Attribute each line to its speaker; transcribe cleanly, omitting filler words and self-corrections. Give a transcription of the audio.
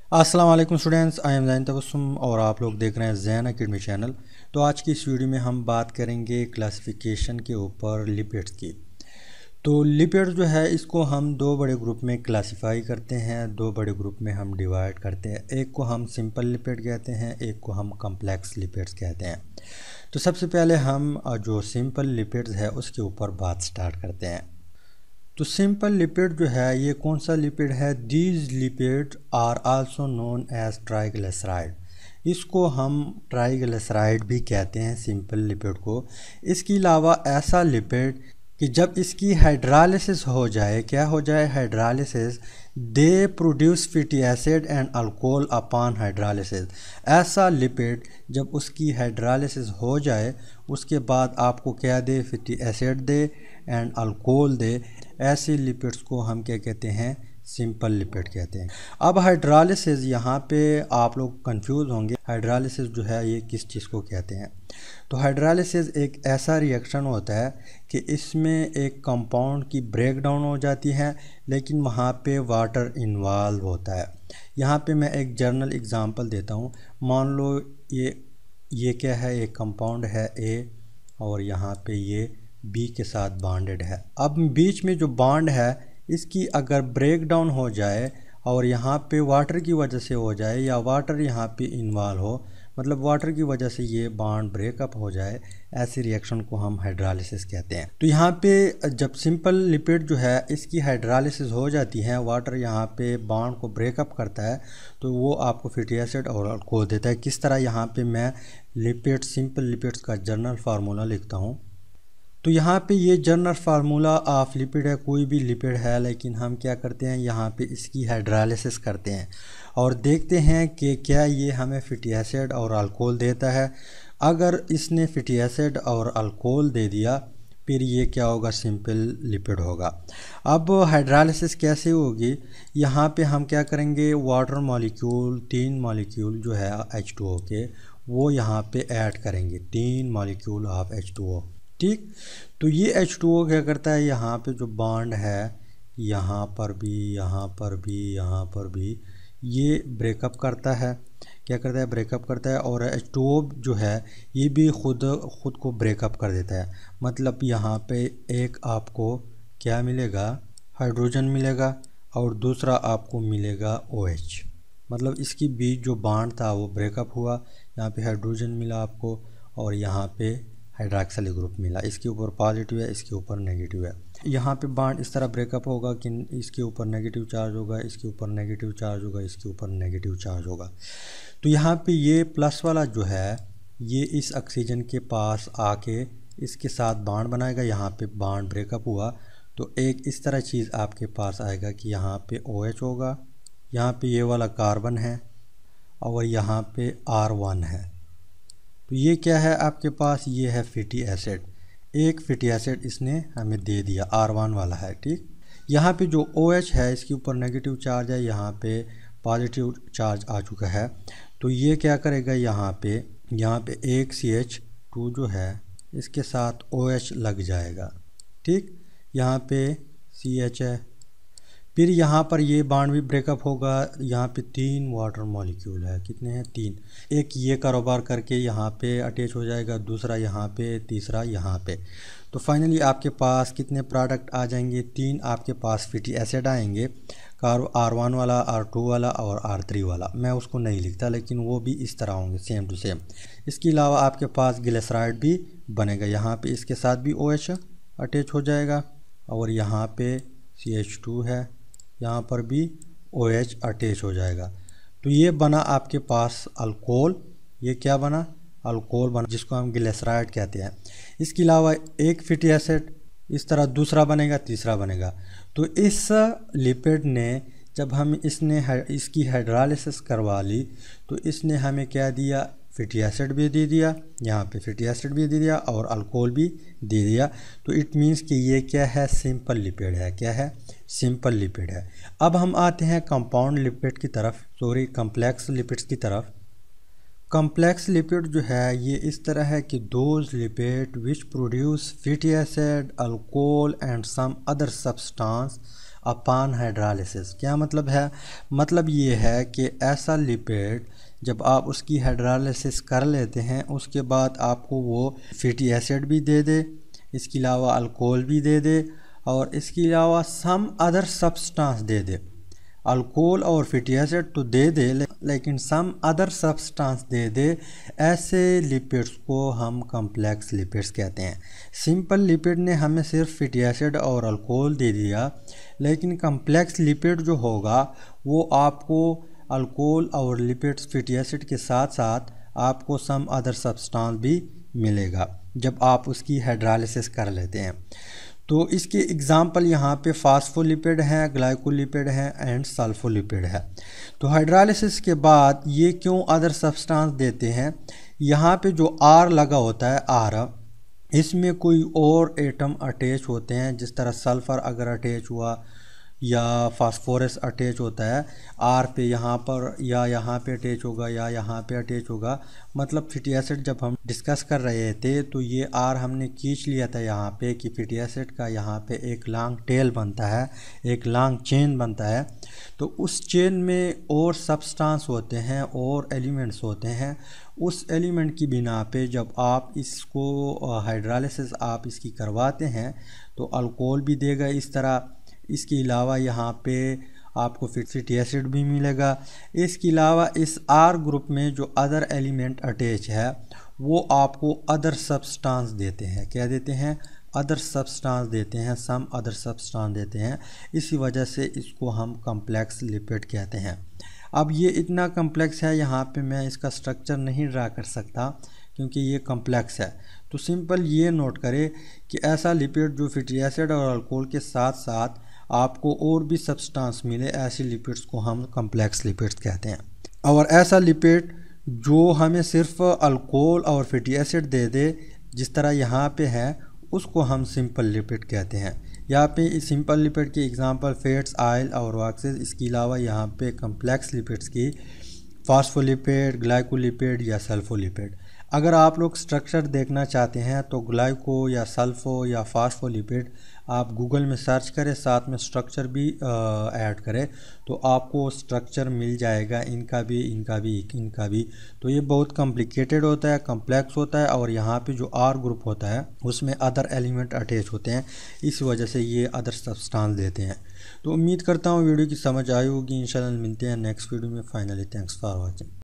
Speaker 1: अस्सलाम वालेकुम students, I am ज़ैन तबस्सुम और आप लोग देख रहे हैं ज़ैन अकेडमी चैनल। तो आज की इस वीडियो में हम बात करेंगे क्लासिफिकेशन के ऊपर लिपिड्स की। तो लिपिड्स जो है इसको हम दो बड़े ग्रुप में क्लासिफाई करते हैं, दो बड़े ग्रुप में हम डिवाइड करते हैं। एक को हम सिंपल लिपिड कहते हैं, एक को हम कम्प्लेक्स लिपिड्स कहते हैं। तो सबसे पहले हम जो सिंपल लिपिड्स है उसके ऊपर बात स्टार्ट करते हैं। तो सिंपल लिपिड जो है ये कौन सा लिपिड है? These lipid are also known as triglyceride. इसको हम ट्राइग्लिसराइड भी कहते हैं सिंपल लिपिड को। इसके अलावा ऐसा लिपिड कि जब इसकी हाइड्रोलिसिस हो जाए, क्या हो जाए? Hydrolysis, they produce fatty acid and alcohol upon hydrolysis. ऐसा लिपिड जब उसकी हाइड्रोलिसिस हो जाए उसके बाद आपको क्या दे? फैटी एसिड दे एंड अल्कोहल दे। ऐसे लिपिड्स को हम क्या कहते हैं? सिंपल लिपिड कहते हैं। अब हाइड्रोलिसिस, यहाँ पे आप लोग कंफ्यूज होंगे, हाइड्रोलिसिस जो है ये किस चीज़ को कहते हैं? तो हाइड्रोलिसिस एक ऐसा रिएक्शन होता है कि इसमें एक कंपाउंड की ब्रेक डाउन हो जाती है लेकिन वहाँ पे वाटर इन्वॉल्व होता है। यहाँ पे मैं एक जर्नल एग्जांपल देता हूँ। मान लो ये क्या है? एक कंपाउंड है ए और यहाँ पे ये बी के साथ बॉन्डेड है। अब बीच में जो बॉन्ड है इसकी अगर ब्रेक डाउन हो जाए और यहाँ पे वाटर की वजह से हो जाए या वाटर यहाँ पे इन्वॉल्व हो, मतलब वाटर की वजह से ये बॉन्ड ब्रेकअप हो जाए, ऐसी रिएक्शन को हम हाइड्रोलिसिस कहते हैं। तो यहाँ पे जब सिंपल लिपिड जो है इसकी हाइड्रोलिसिस हो जाती है, वाटर यहाँ पे बॉन्ड को ब्रेकअप करता है तो वो आपको फैटी एसिड और अल्कोहल देता है। किस तरह? यहाँ पे मैं लिपिड, सिंपल लिपिड्स का जनरल फार्मूला लिखता हूँ। तो यहाँ पे ये जनरल फार्मूला ऑफ लिपिड है, कोई भी लिपिड है, लेकिन हम क्या करते हैं यहाँ पे इसकी हाइड्रोलिसिस करते हैं और देखते हैं कि क्या ये हमें फैटी एसिड और अल्कोहल देता है। अगर इसने फैटी एसिड और अल्कोहल दे दिया फिर ये क्या होगा? सिंपल लिपिड होगा। अब हाइड्रोलिसिस कैसे होगी? यहाँ पे हम क्या करेंगे? वाटर मॉलिक्यूल, 3 मॉलिक्यूल जो है H2O के, वो यहाँ पे ऐड करेंगे, 3 मॉलिक्यूल ऑफ H2O। ठीक, तो ये H2O क्या करता है? यहाँ पे जो बॉन्ड है यहाँ पर भी, यहाँ पर भी, यहाँ पर भी, ये ब्रेकअप करता है। क्या करता है? ब्रेकअप करता है। और H2O जो है ये भी खुद को ब्रेकअप कर देता है। मतलब यहाँ पे एक आपको क्या मिलेगा? हाइड्रोजन मिलेगा और दूसरा आपको मिलेगा OH। मतलब इसकी बीच जो बॉन्ड था वो ब्रेकअप हुआ, यहाँ पे हाइड्रोजन मिला आपको और यहाँ पे हाइड्रॉक्सिल ग्रुप मिला। इसके ऊपर पॉजिटिव है, इसके ऊपर नेगेटिव है। यहाँ पे बॉन्ड इस तरह ब्रेकअप होगा कि इसके ऊपर नेगेटिव चार्ज होगा, इसके ऊपर नेगेटिव चार्ज होगा, इसके ऊपर नेगेटिव चार्ज होगा। तो यहाँ पे ये प्लस वाला जो है ये इस ऑक्सीजन के पास आके इसके साथ बॉन्ड बनाएगा। यहाँ पे बॉन्ड ब्रेकअप हुआ तो एक इस तरह चीज़ आपके पास आएगा कि यहाँ पे OH होगा, यहाँ पे ये वाला कार्बन है और यहाँ पे R1 है। तो ये क्या है आपके पास? ये है फैटी एसिड। एक फैटी एसिड इसने हमें दे दिया, R1 वाला है। ठीक, यहाँ पे जो OH है इसके ऊपर नेगेटिव चार्ज है, यहाँ पे पॉजिटिव चार्ज आ चुका है। तो ये क्या करेगा? यहाँ पे एक CH2 जो है इसके साथ OH लग जाएगा। ठीक, यहाँ पे CH है, फिर यहाँ पर ये बॉन्ड भी ब्रेकअप होगा। यहाँ पे 3 वाटर मॉलिक्यूल है, कितने हैं? 3। एक ये कारोबार करके यहाँ पे अटैच हो जाएगा, दूसरा यहाँ पे, तीसरा यहाँ पे। तो फाइनली आपके पास कितने प्रोडक्ट आ जाएंगे? 3 आपके पास फैटी एसिड आएंगे, R1 वाला, R2 वाला और R3 वाला। मैं उसको नहीं लिखता लेकिन वो भी इस तरह होंगे, सेम टू सेम। इसके अलावा आपके पास ग्लिसराइड भी बनेगा, यहाँ पे इसके साथ भी OH अटैच हो जाएगा और यहाँ पे CH2 है, यहाँ पर भी OH अटैच हो जाएगा। तो ये बना आपके पास अल्कोहल। ये क्या बना? अल्कोहल बना, जिसको हम ग्लिसराइड कहते हैं। इसके अलावा एक फैटी एसिड इस तरह दूसरा बनेगा, तीसरा बनेगा। तो इस लिपिड ने जब हम इसकी हाइड्रोलिसिस करवा ली तो इसने हमें क्या दिया? फैटी एसिड भी दे दिया, यहाँ पे फैटी एसिड भी दे दिया और अल्कोहल भी दे दिया। तो इट मीन्स कि ये क्या है? सिंपल लिपिड है। क्या है? सिंपल लिपिड है। अब हम आते हैं कंपाउंड लिपिड की तरफ, सॉरी कम्प्लेक्स लिपिड्स की तरफ। कम्प्लेक्स लिपिड जो है ये इस तरह है कि those lipid which produce fatty acid, alcohol and some other substance upon hydrolysis. क्या मतलब है? मतलब ये है कि ऐसा लिपिड जब आप उसकी हाइड्रोलिसिस कर लेते हैं उसके बाद आपको वो फैटी एसिड भी दे दे, इसके अलावा अल्कोहल भी दे दे और इसके अलावा सम अदर सब्सटेंस दे दे। अल्कोहल और फैटी एसिड तो दे दे लेकिन सम अदर सब्सटेंस दे दे, ऐसे लिपिड्स को हम कॉम्प्लेक्स लिपिड्स कहते हैं। सिंपल लिपिड ने हमें सिर्फ फैटी एसिड और अल्कोहल दे दिया, लेकिन कॉम्प्लेक्स लिपिड जो होगा वो आपको अल्कोहल और लिपिड्स फैटी एसिड के साथ साथ आपको सम अदर सब्सटेंस भी मिलेगा जब आप उसकी हाइड्रोलिसिस कर लेते हैं। तो इसके एग्जाम्पल यहाँ पे फास्फोलिपिड हैं, ग्लाइकोलिपिड हैं एंड सल्फोलिपिड है। तो हाइड्रोलिसिस के बाद ये क्यों अदर सब्सटेंस देते हैं? यहाँ पे जो आर लगा होता है, आर, इसमें कोई और एटम अटैच होते हैं, जिस तरह सल्फ़र अगर अटैच हुआ या फास्फोरस अटैच होता है आर पे, यहाँ पर या यहाँ पे अटैच होगा या यहाँ पे अटैच होगा। मतलब फैटी एसिड जब हम डिस्कस कर रहे थे तो ये आर हमने खींच लिया था यहाँ पे कि फैटी एसिड का यहाँ पे एक लॉन्ग टेल बनता है, एक लॉन्ग चेन बनता है। तो उस चेन में और सब्सटेंस होते हैं और एलिमेंट्स होते हैं। उस एलिमेंट की बिना पे जब आप इसको हाइड्रोलिसिस आप इसकी करवाते हैं तो अल्कोहल भी देगा इस तरह। इसके अलावा यहाँ पे आपको फैटी एसिड भी मिलेगा। इसके अलावा इस आर ग्रुप में जो अदर एलिमेंट अटैच है वो आपको अदर सब्सटेंस देते हैं। क्या देते हैं? अदर सब्सटेंस देते हैं, सम अदर सब्सटेंस देते हैं। इसी वजह से इसको हम कॉम्प्लेक्स लिपिड कहते हैं। अब ये इतना कॉम्प्लेक्स है, यहाँ पे मैं इसका स्ट्रक्चर नहीं ड्रा कर सकता क्योंकि ये कॉम्प्लेक्स है। तो सिंपल ये नोट करें कि ऐसा लिपिड जो फैटी एसिड और अल्कोहल के साथ साथ आपको और भी सब्सटेंस मिले, ऐसे लिपिड्स को हम कॉम्प्लेक्स लिपिड्स कहते हैं। और ऐसा लिपिड जो हमें सिर्फ अल्कोहल और फैटी एसिड दे दे, जिस तरह यहाँ पे है, उसको हम सिंपल लिपिड कहते हैं। यहाँ पे इस सिंपल लिपिड के एग्जांपल फैट्स, ऑयल और वैक्सेस। इसके अलावा यहाँ पे कॉम्प्लेक्स लिपिड्स की फास्फोलिपिड, ग्लाइकोलिपिड या सल्फोलिपिड। अगर आप लोग स्ट्रक्चर देखना चाहते हैं तो ग्लाइको या सल्फो या फास्फोलिपिड आप गूगल में सर्च करें, साथ में स्ट्रक्चर भी ऐड करें तो आपको स्ट्रक्चर मिल जाएगा, इनका भी, इनका भी, इनका भी। तो ये बहुत कॉम्प्लिकेटेड होता है, कॉम्प्लेक्स होता है और यहाँ पे जो आर ग्रुप होता है उसमें अदर एलिमेंट अटैच होते हैं, इस वजह से ये अदर सब्सटेंस देते हैं। तो उम्मीद करता हूँ वीडियो की समझ आई होगी। इंशाल्लाह मिलते हैं नेक्स्ट वीडियो में। Finally thanks for watching.